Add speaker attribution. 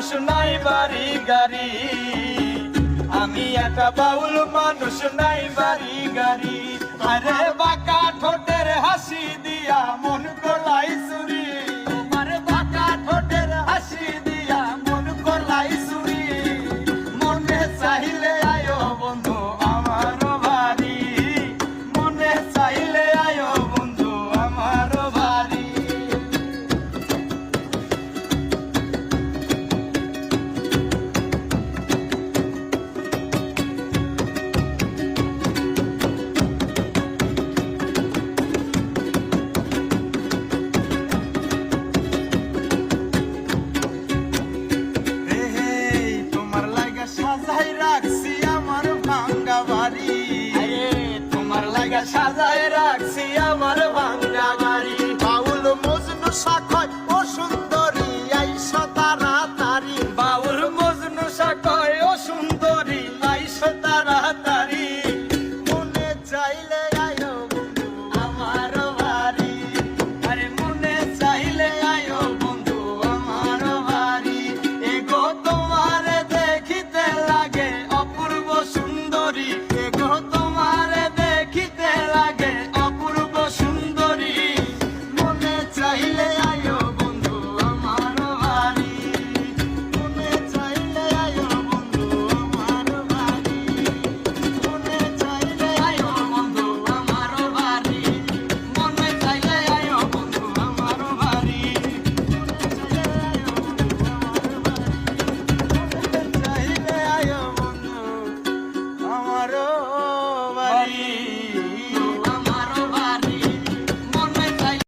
Speaker 1: মানুষ নাই বাড়ি গাড়ি, আমি একটা বাউল মানুষ নাই বাড়ি গাড়ি। আরে বাঁকা ঠোঁটের হাসি দিয়া মন করলাই চুরি, তোমার বাঁকা ঠোঁটের হাসি দিয়া মন করলাই চুরি। মনে চাইলে আয়ো বন্ধু আমার বাড়ি, মনে চাইলে আয়ো বন্ধু আমার বাড়ি। সাজাই রাখছি আমার ভাঙ্গা বাড়ি, তোমার লাগা সাজাই রাখছি আমার ভাঙ্গা